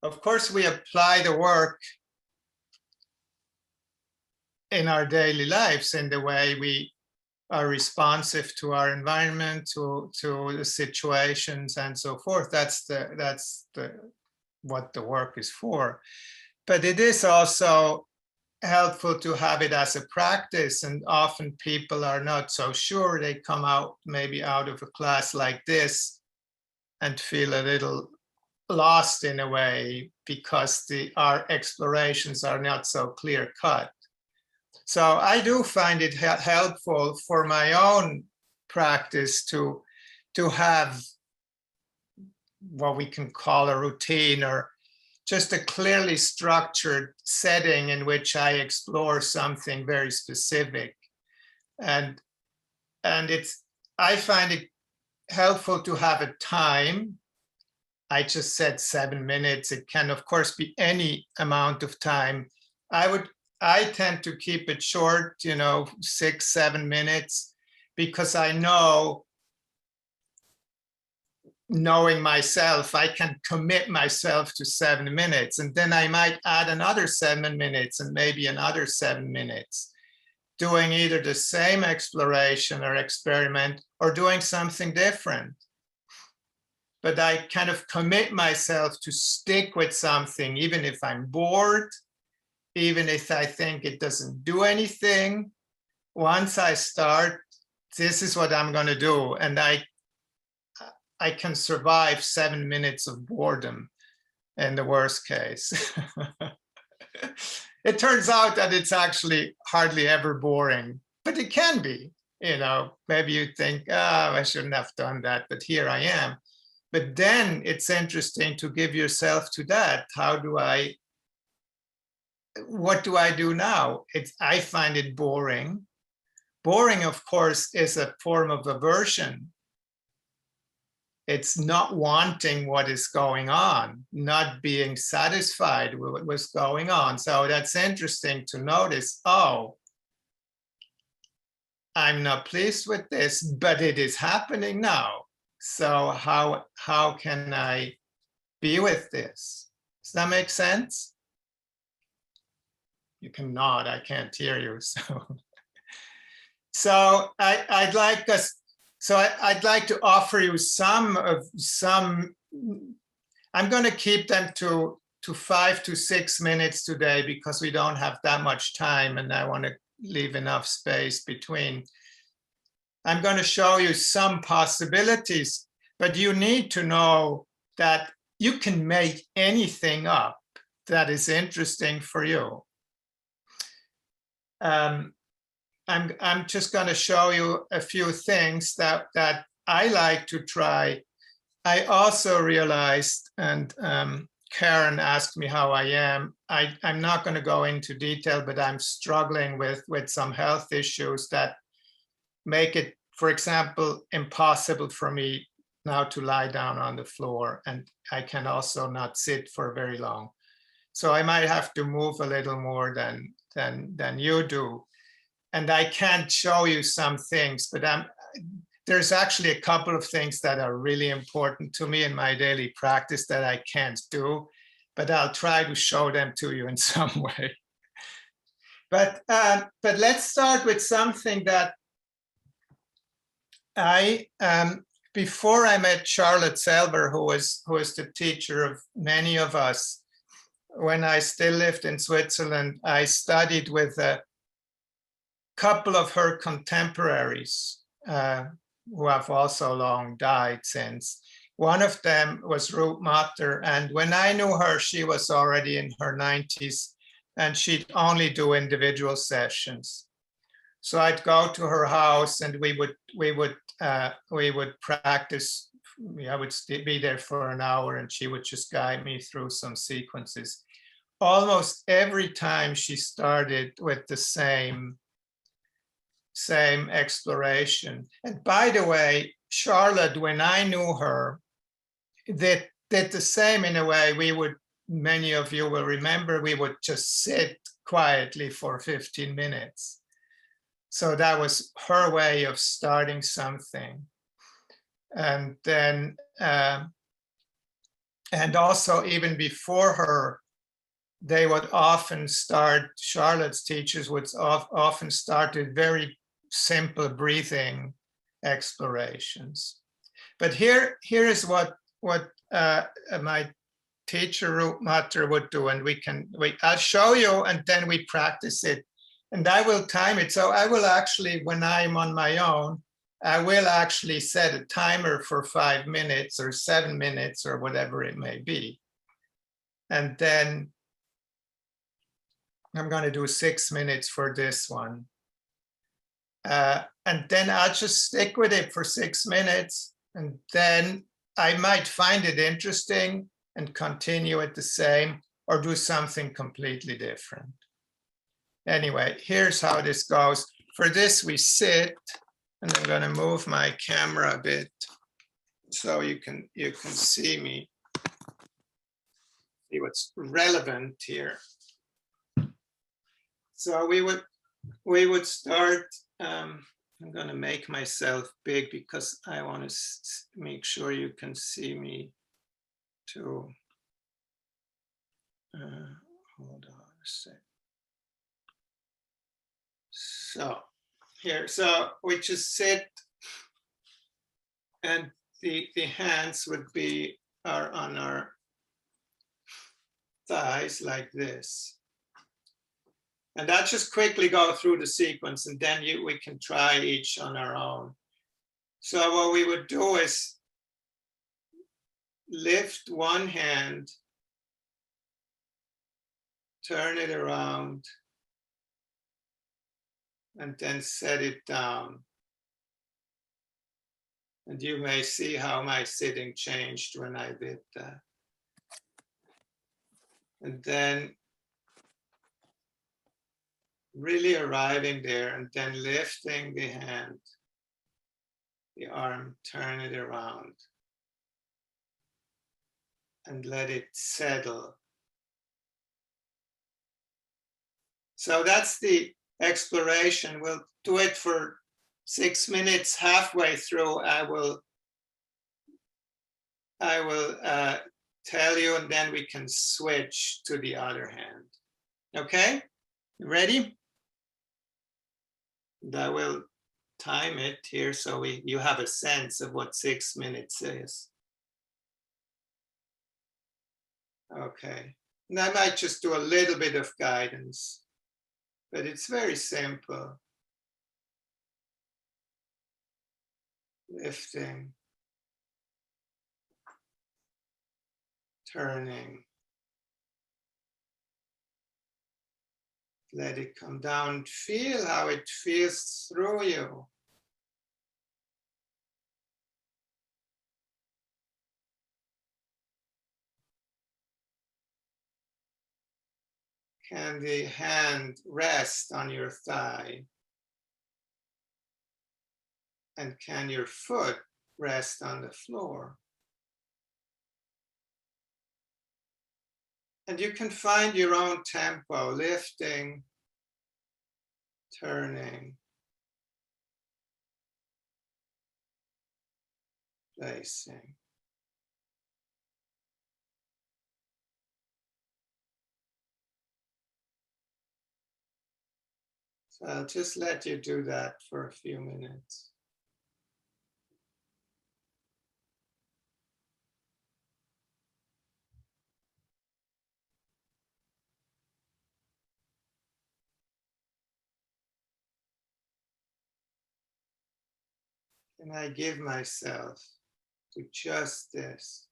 of course, we apply the work in our daily lives in the way we are responsive to our environment, to the situations, and so forth. That's what the work is for. But it is also helpful to have it as a practice, and often people are not so sure. They come out maybe out of a class like this and feel a little lost in a way because our explorations are not so clear cut. So I do find it helpful for my own practice to have what we can call a routine, or just a clearly structured setting in which I explore something very specific. And I find it helpful to have a time. I just said 7 minutes. It can, of course, be any amount of time. I tend to keep it short, 6, 7 minutes, because I know, knowing myself, I can commit myself to 7 minutes, and then I might add another 7 minutes and maybe another 7 minutes, doing either the same exploration or experiment or doing something different. But I kind of commit myself to stick with something, even if I'm bored, even if I think it doesn't do anything. Once I start, this is what I'm going to do. And I can survive 7 minutes of boredom in the worst case. It turns out that it's actually hardly ever boring, but it can be. Maybe you think, I shouldn't have done that, but here I am. But then it's interesting to give yourself to that. What do I do now? I find it boring. Boring, of course, is a form of aversion. It's not wanting what is going on, not being satisfied with what was going on. So that's interesting to notice. Oh, I'm not pleased with this, but it is happening now. So how can I be with this? Does that make sense? You can nod. I can't hear you. So I'd like us. So I'd like to offer you some. I'm going to keep them to 5 to 6 minutes today because we don't have that much time, and I want to leave enough space between. I'm going to show you some possibilities, but you need to know that you can make anything up that is interesting for you. I'm just going to show you a few things that I like to try. I also realized, and Karen asked me how I am. I'm not going to go into detail, but I'm struggling with some health issues that make it, for example, impossible for me now to lie down on the floor, and I can also not sit for very long. So I might have to move a little more than you do. And I can't show you some things, but there's actually a couple of things that are really important to me in my daily practice that I can't do, but I'll try to show them to you in some way. But let's start with something that before I met Charlotte Selber, who is the teacher of many of us, when I still lived in Switzerland, I studied with a couple of her contemporaries who have also long died since. One of them was Ruth Matter, and when I knew her, she was already in her 90s, and she'd only do individual sessions. So I'd go to her house, and we would practice. I would be there for an hour, and she would just guide me through some sequences. Almost every time she started with the same exploration. And by the way, Charlotte, when I knew her, did the same in a way. Many of you will remember, we would just sit quietly for 15 minutes. So that was her way of starting something. And then And also even before her, they would often start, Charlotte's teachers would often start with very simple breathing explorations. But here is what my teacher Ruth Mutter would do, and I'll show you, and then we practice it, and I will time it. So I will actually, when I'm on my own, I will actually set a timer for 5 minutes or 7 minutes or whatever it may be. And then I'm going to do 6 minutes for this one. And then I'll just stick with it for 6 minutes. And then I might find it interesting and continue it the same or do something completely different. Anyway, here's how this goes. For this, we sit, and I'm going to move my camera a bit so you can see me, see what's relevant here. So we would start. I'm going to make myself big because I want to make sure you can see me too. Hold on a sec. So here, so we just sit, and the hands would be on our thighs like this. And I'll just quickly go through the sequence, and then we can try each on our own. So what we would do is lift one hand, turn it around, and then set it down. And you may see how my sitting changed when I did that. And then really arriving there, and then lifting the hand, the arm, turn it around, and let it settle. So that's the exploration. We'll do it for 6 minutes. Halfway through, I will tell you, and then we can switch to the other hand. Okay, you ready? And I will time it here so you have a sense of what 6 minutes is. Okay, and I might just do a little bit of guidance, but it's very simple. Lifting, turning, let it come down. Feel how it feels through you. Can the hand rest on your thigh? And can your foot rest on the floor? And you can find your own tempo, lifting, turning, placing. So I'll just let you do that for a few minutes. And I give myself to just this.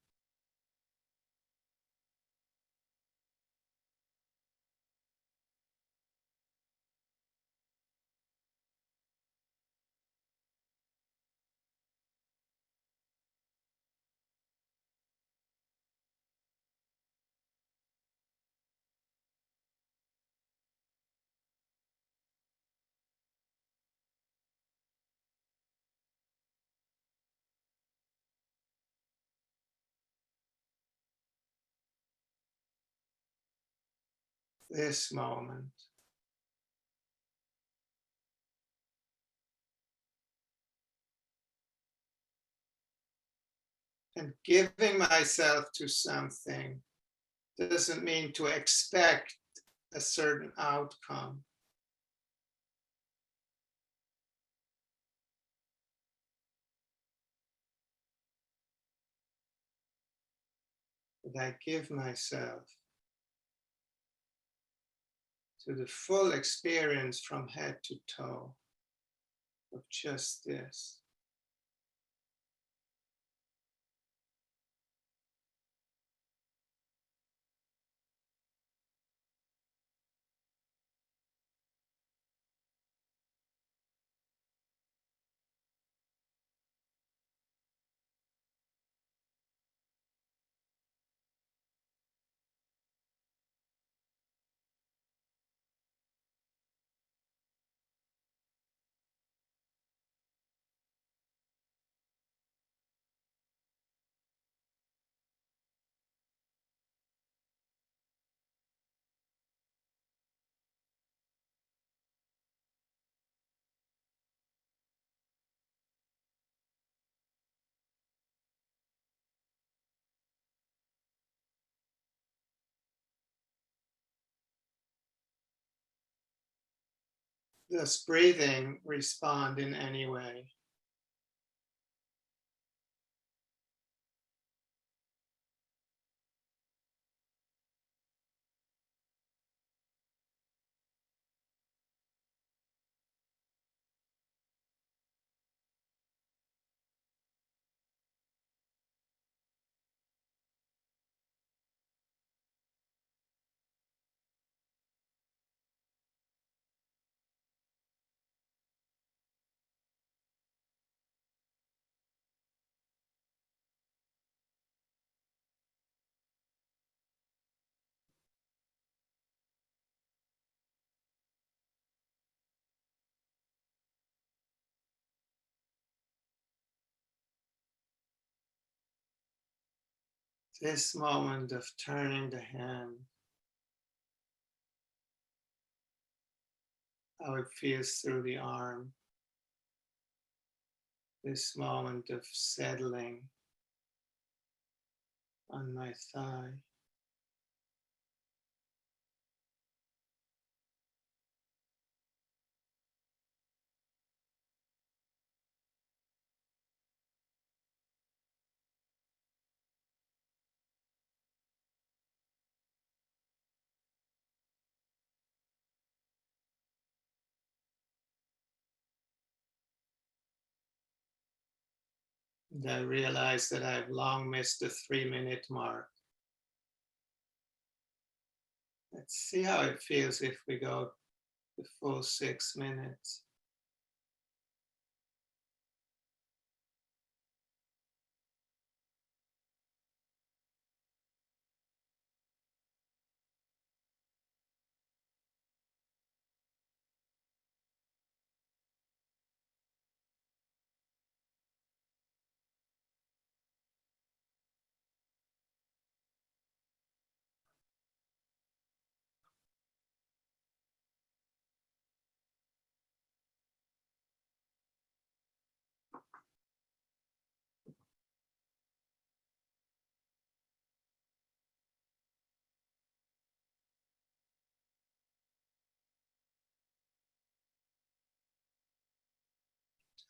This moment. And giving myself to something doesn't mean to expect a certain outcome. But I give myself to the full experience from head to toe of just this. Does breathing respond in any way? This moment of turning the hand, how it feels through the arm. This moment of settling on my thigh. And I realize that I've long missed the 3-minute mark. Let's see how it feels if we go the full 6 minutes.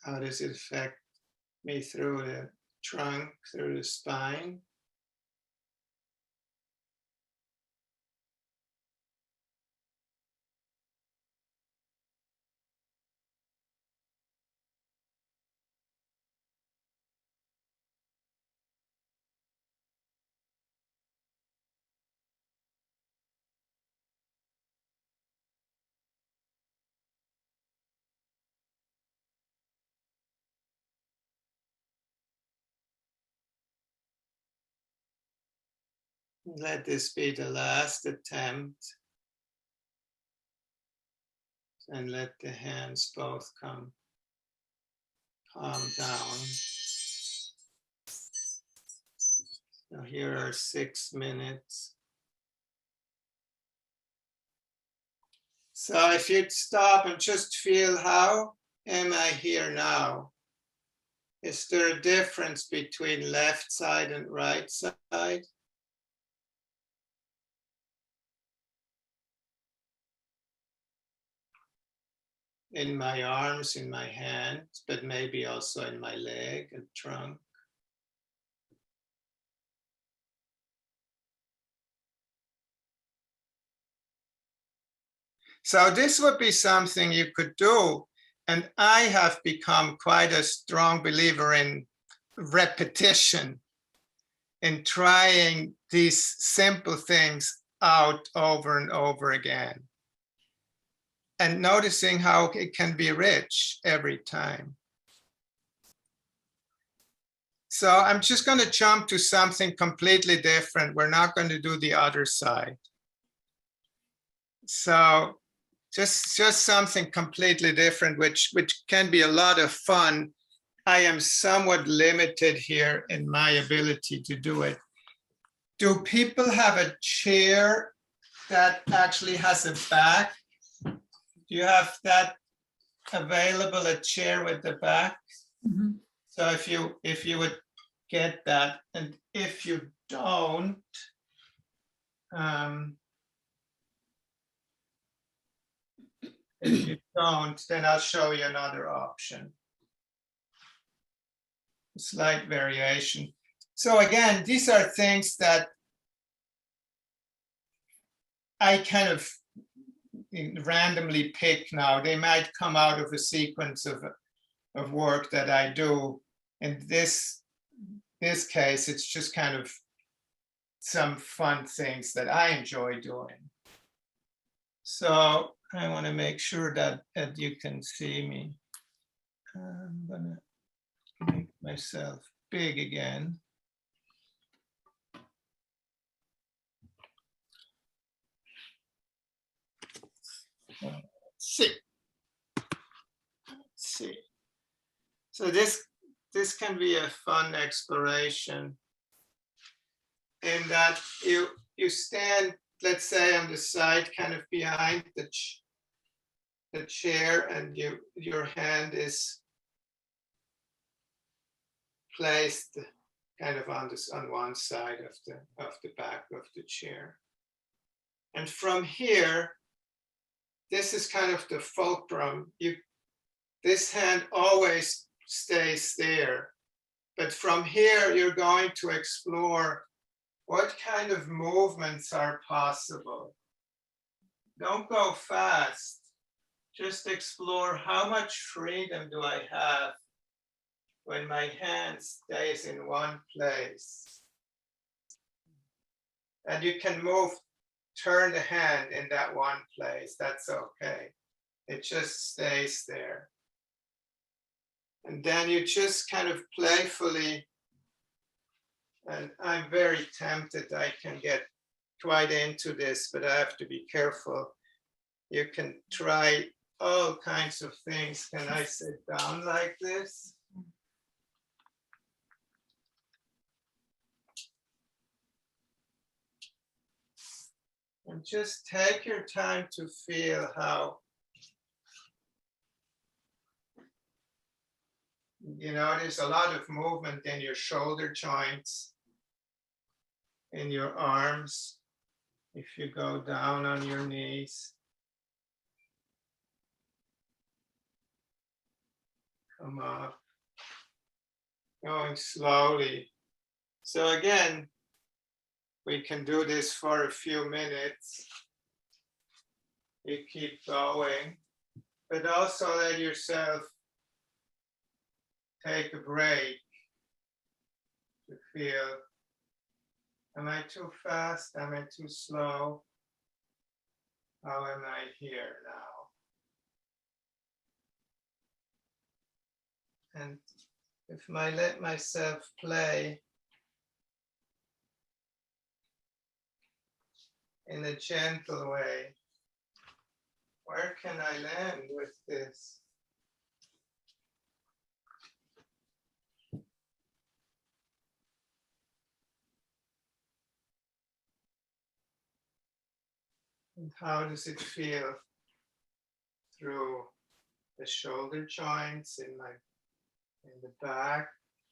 How does it affect me through the trunk, through the spine? Let this be the last attempt, and let the hands both calm down. Now here are 6 minutes. So if you'd stop and just feel, how am I here now? Is there a difference between left side and right side? In my arms, in my hands, but maybe also in my leg and trunk. So this would be something you could do. And I have become quite a strong believer in repetition, in trying these simple things out over and over again, and noticing how it can be rich every time. So I'm just going to jump to something completely different. We're not going to do the other side. So just something completely different, which can be a lot of fun. I am somewhat limited here in my ability to do it. Do people have a chair that actually has a back? Do you have that available, a chair with the back? Mm-hmm. So if you would get that, and if you don't, then I'll show you another option. Slight variation. So again, these are things that I kind of randomly pick now. They might come out of a sequence of work that I do. In this case, it's just kind of some fun things that I enjoy doing. So I want to make sure that you can see me. I'm going to make myself big again. Let's see. So this can be a fun exploration in that you stand, let's say, on the side, kind of behind the chair, and your hand is placed kind of on one side of the back of the chair. And from here, this is kind of the fulcrum. This hand always stays there. But from here, you're going to explore what kind of movements are possible. Don't go fast. Just explore how much freedom do I have when my hand stays in one place. And you can turn the hand in that one place. That's okay. It just stays there. And then you just kind of playfully, and I'm very tempted, I can get quite into this, but I have to be careful. You can try all kinds of things. Can I sit down like this? And just take your time to feel how, there's a lot of movement in your shoulder joints, in your arms, if you go down on your knees. Come up, going slowly. So again, we can do this for a few minutes. You keep going, but also let yourself take a break to feel, am I too fast? Am I too slow? How am I here now? And if I let myself play in a gentle way, where can I land with this? And how does it feel through the shoulder joints in my in the back,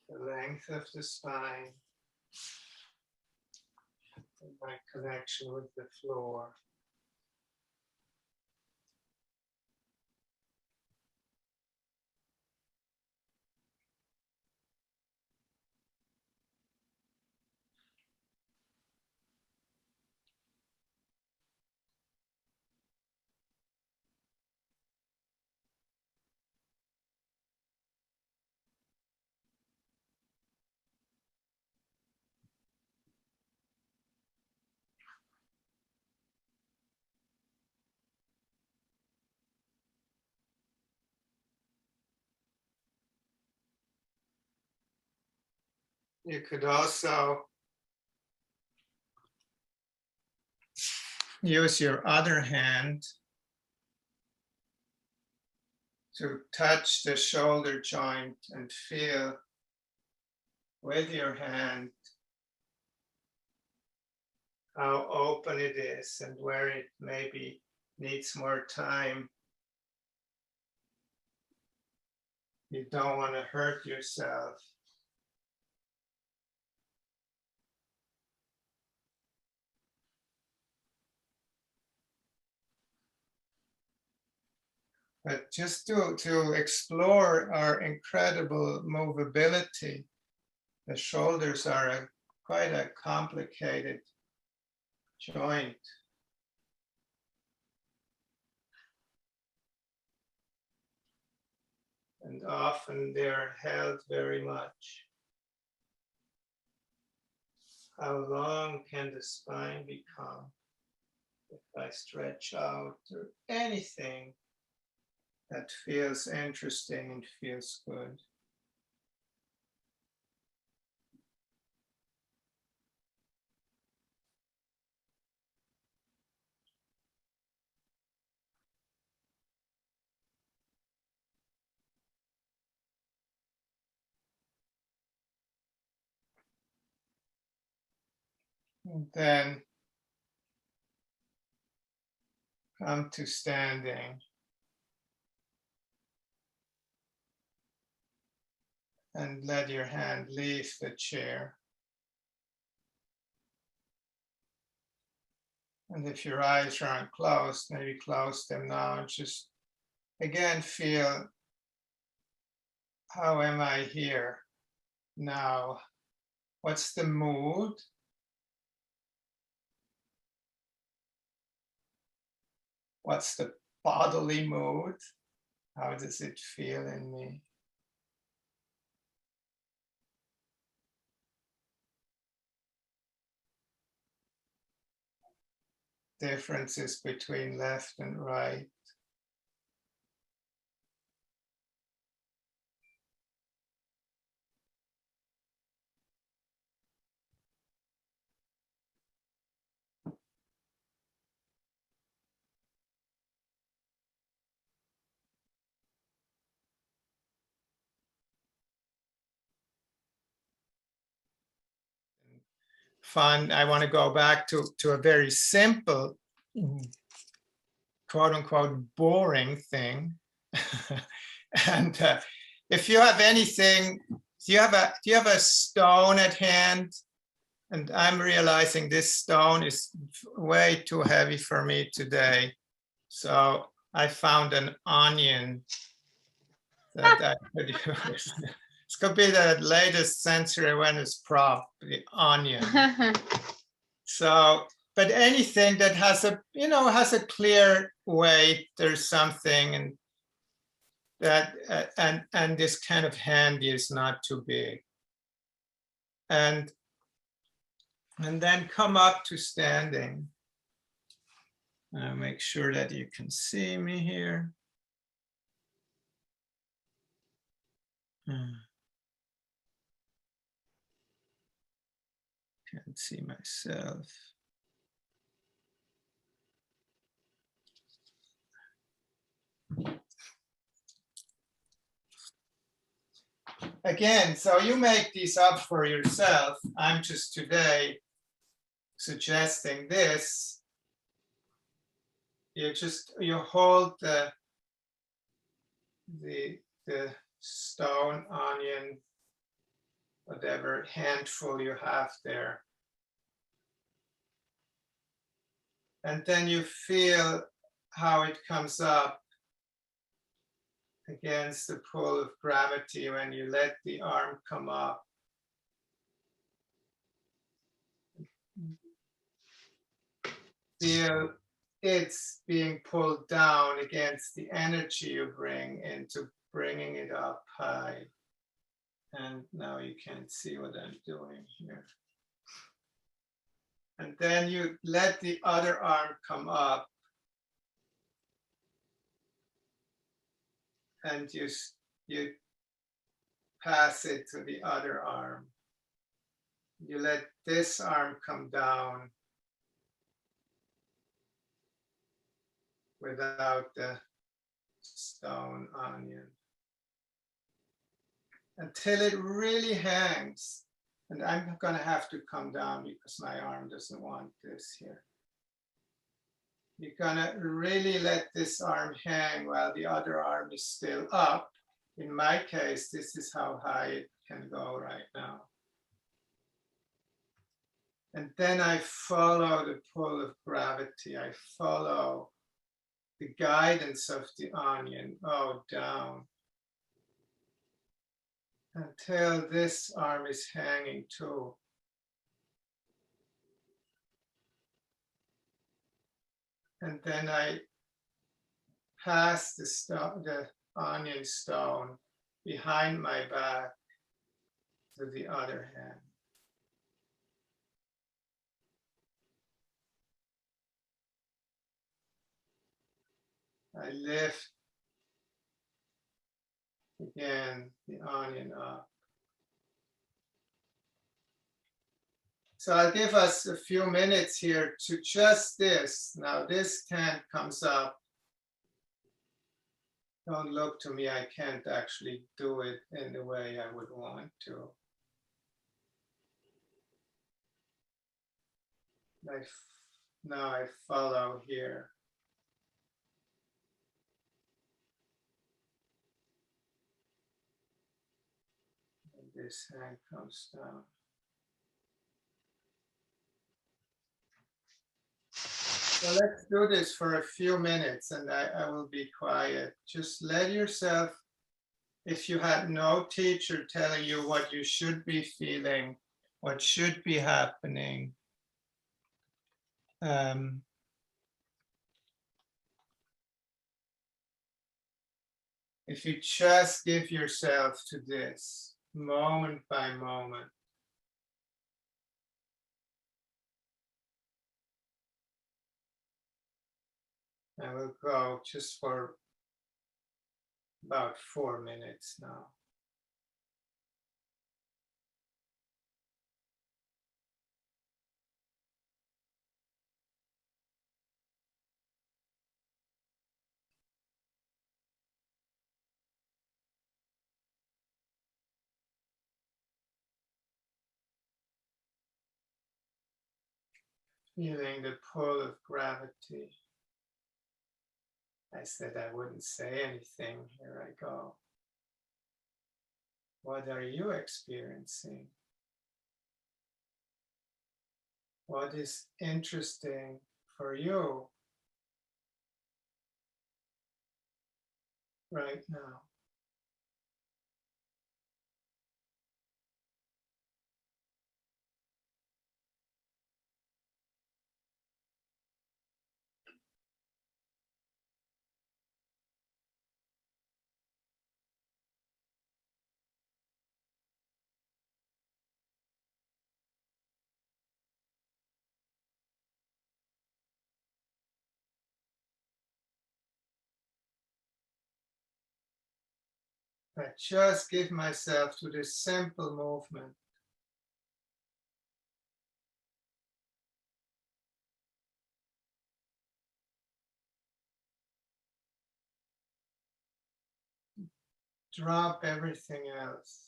the length of the spine, and my connection with the floor. You could also use your other hand to touch the shoulder joint and feel with your hand how open it is and where it maybe needs more time. You don't want to hurt yourself. But just to explore our incredible movability, the shoulders are quite a complicated joint. And often they're held very much. How long can the spine become if I stretch out, or anything that feels interesting and feels good? And then come to standing. And let your hand leave the chair. And if your eyes aren't closed, maybe close them now and just again feel, how am I here now? What's the mood? What's the bodily mood? How does it feel in me? Differences between left and right. Fun. I want to go back to a very simple, quote unquote, boring thing. And if you have anything, do you have a stone at hand? And I'm realizing this stone is way too heavy for me today. So I found an onion that I could use. This could be the latest sensory awareness prop, the onion. So, but anything that has a, has a clear weight, there's something, and that, and this kind of hand is not too big. And then come up to standing. Make sure that you can see me here. Can't see myself. Again, so you make these up for yourself. I'm just today suggesting this. You hold the stone, onion, whatever handful you have there. And then you feel how it comes up against the pull of gravity when you let the arm come up. Feel it's being pulled down against the energy you bring into bringing it up high. And now you can't see what I'm doing here. And then you let the other arm come up. And you pass it to the other arm. You let this arm come down without the stone onion until it really hangs. And I'm going to have to come down because my arm doesn't want this here. You're going to really let this arm hang while the other arm is still up. In my case, this is how high it can go right now. And then I follow the pull of gravity. I follow the guidance of the onion, down, until this arm is hanging too. And then I pass the onion stone behind my back to the other hand. I lift again the onion up. So I'll give us a few minutes here to just this. Now this hand comes up. Don't look to me, I can't actually do it in the way I would want to. Now I follow here. And this hand comes down. So let's do this for a few minutes and I will be quiet. Just let yourself, if you had no teacher telling you what you should be feeling, what should be happening, if you just give yourself to this moment by moment. I will go just for about 4 minutes now. Feeling the pull of gravity. I said I wouldn't say anything. Here I go. What are you experiencing? What is interesting for you right now? I just give myself to this simple movement. Drop everything else.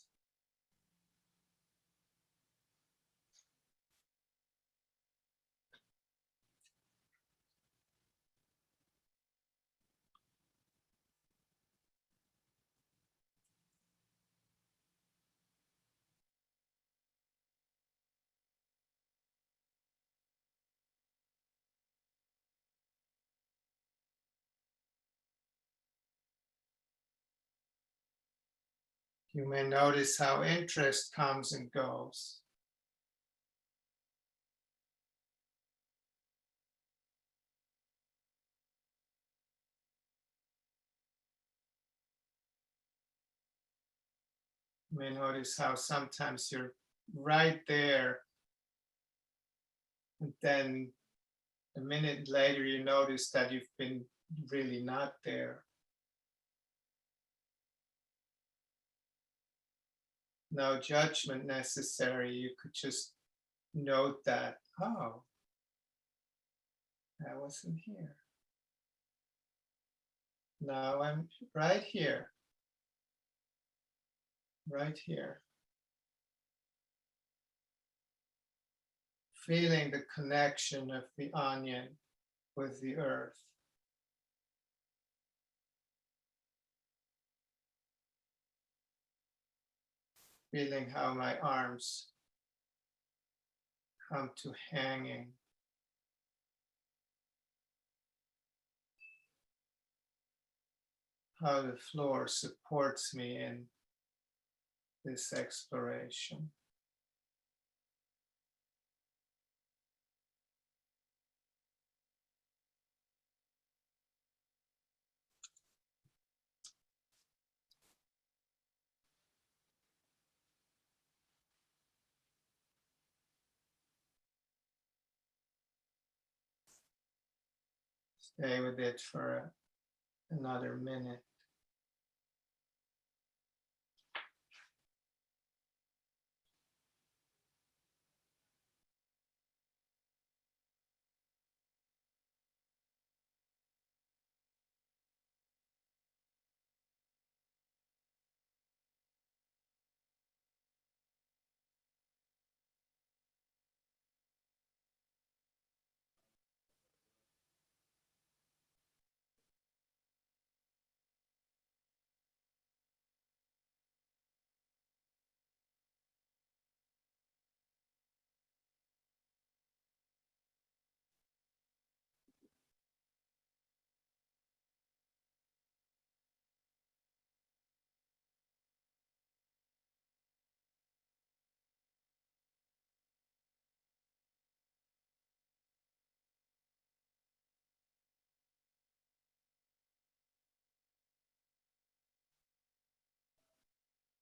You may notice how interest comes and goes. You may notice how sometimes you're right there, and then a minute later you notice that you've been really not there. No judgment necessary. You could just note that, oh, I wasn't here. Now I'm right here. Right here. Feeling the connection of the onion with the earth. Feeling how my arms come to hanging. How the floor supports me in this exploration. Stay with it for another minute.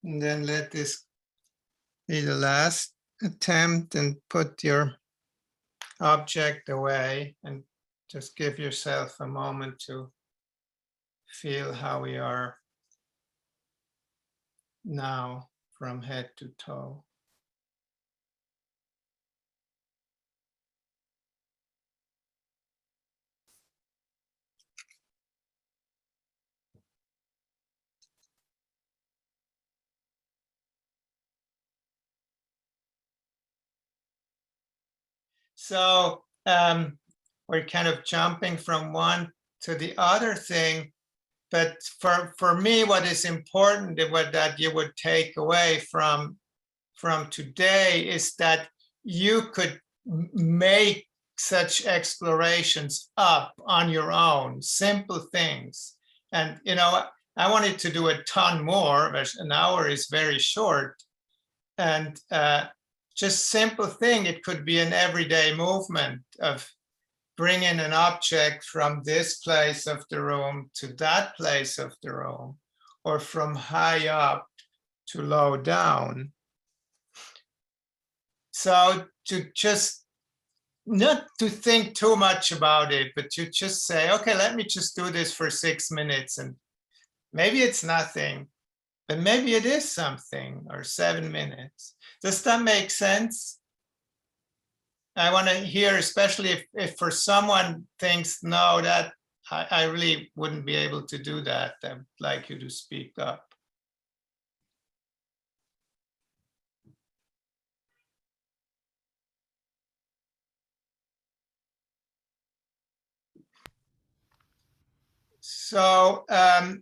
And then let this be the last attempt and put your object away and just give yourself a moment to feel how we are now from head to toe. So we're kind of jumping from one to the other thing, but for me, what is important that you would take away from today is that you could make such explorations up on your own, simple things. And, I wanted to do a ton more, but an hour is very short. And just simple thing, it could be an everyday movement of bringing an object from this place of the room to that place of the room, or from high up to low down. So to just not to think too much about it, but to just say, okay, let me just do this for 6 minutes, and maybe it's nothing, but maybe it is something, or 7 minutes. Does that make sense? I want to hear, especially if for someone thinks, no, that I really wouldn't be able to do that. I'd like you to speak up. So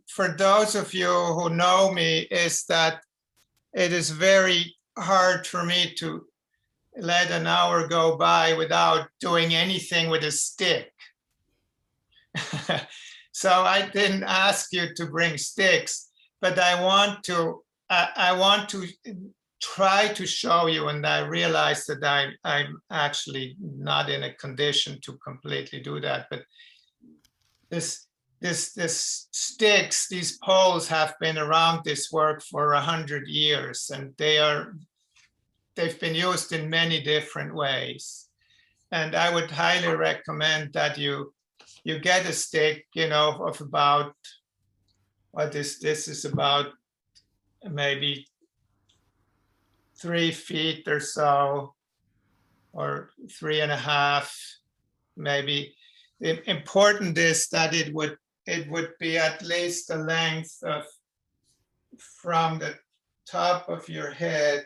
for those of you who know me, is that it is very hard for me to let an hour go by without doing anything with a stick. So I didn't ask you to bring sticks, but I want to I want to try to show you, and I realize that I'm actually not in a condition to completely do that, but this sticks, these poles have been around this work for 100 years, and they've been used in many different ways. And I would highly recommend that you get a stick, of about, what this is about maybe 3 feet or so, or 3.5, maybe. The important is that it would be at least the length of from the top of your head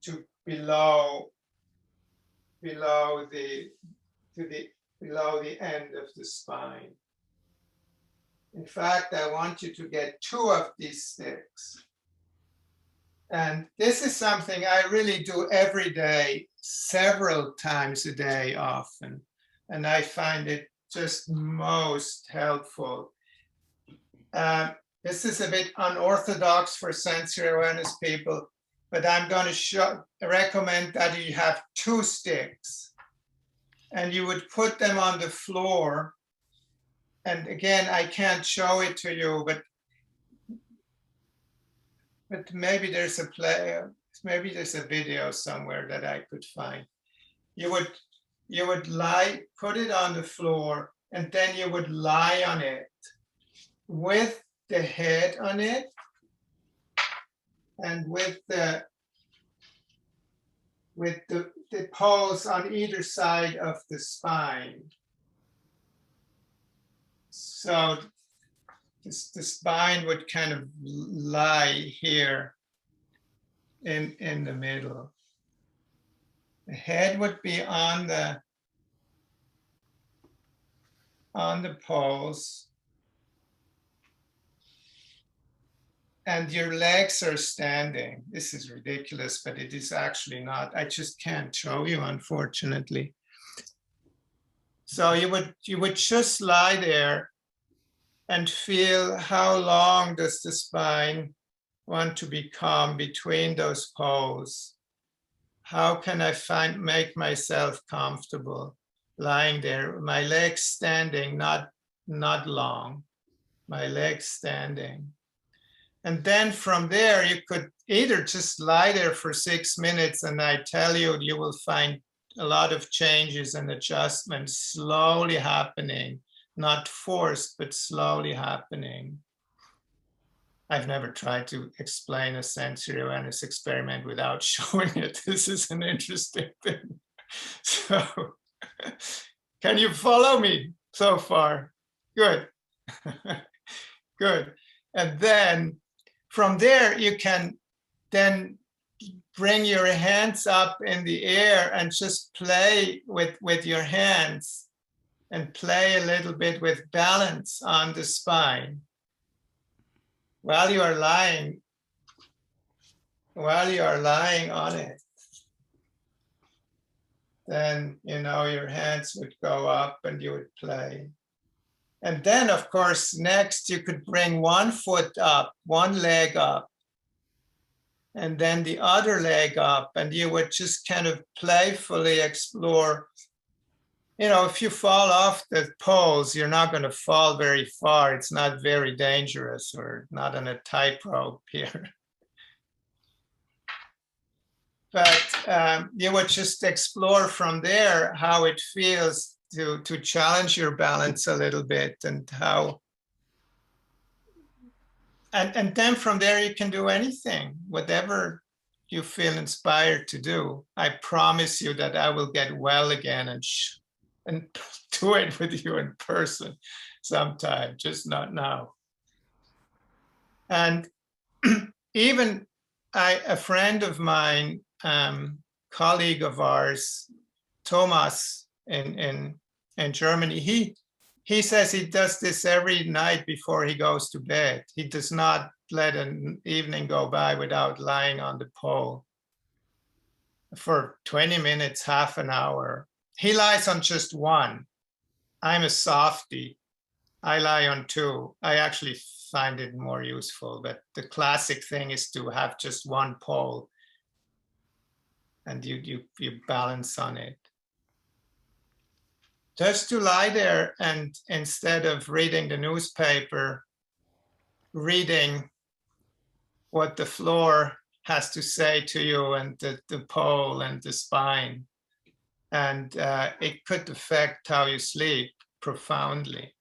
to below the end of the spine. In fact, I want you to get 2 of these sticks. And this is something I really do every day, several times a day often. And I find it just most helpful. This is a bit unorthodox for sensory awareness people, but I'm going to recommend that you have 2 sticks. And you would put them on the floor. And again, I can't show it to you, but maybe there's a video somewhere that I could find. You would put it on the floor, and then you would lie on it with the head on it, and with the poles on either side of the spine. So the spine would kind of lie here in the middle. The head would be on the poles, and your legs are standing. This is ridiculous, but it is actually not. I just can't show you, unfortunately. So you would just lie there and feel how long does the spine want to become between those poles. How can I make myself comfortable lying there? My legs standing, not long. My legs standing. And then from there, you could either just lie there for 6 minutes, and I tell you, you will find a lot of changes and adjustments slowly happening, not forced, but slowly happening. I've never tried to explain a sensory awareness experiment without showing it. This is an interesting thing. So, can you follow me so far? Good. Good. And then from there, you can then bring your hands up in the air and just play with your hands, and play a little bit with balance on the spine while you are lying on it. Then, your hands would go up and you would play. And then, of course, next you could bring one foot up, one leg up, and then the other leg up, and you would just kind of playfully explore. If you fall off the poles, you're not going to fall very far. It's not very dangerous, or not on a tightrope here. But you would just explore from there how it feels to challenge your balance a little bit, and how. And then from there, you can do anything, whatever you feel inspired to do. I promise you that I will get well again and do it with you in person sometime, just not now. And even a friend of mine, colleague of ours, Thomas in Germany, he says he does this every night before he goes to bed. He does not let an evening go by without lying on the pole for 20 minutes, half an hour. He lies on just one. I'm a softie. I lie on 2. I actually find it more useful. But the classic thing is to have just one pole, and you balance on it. Just to lie there and instead of reading the newspaper, reading what the floor has to say to you, and the pole and the spine. And it could affect how you sleep profoundly.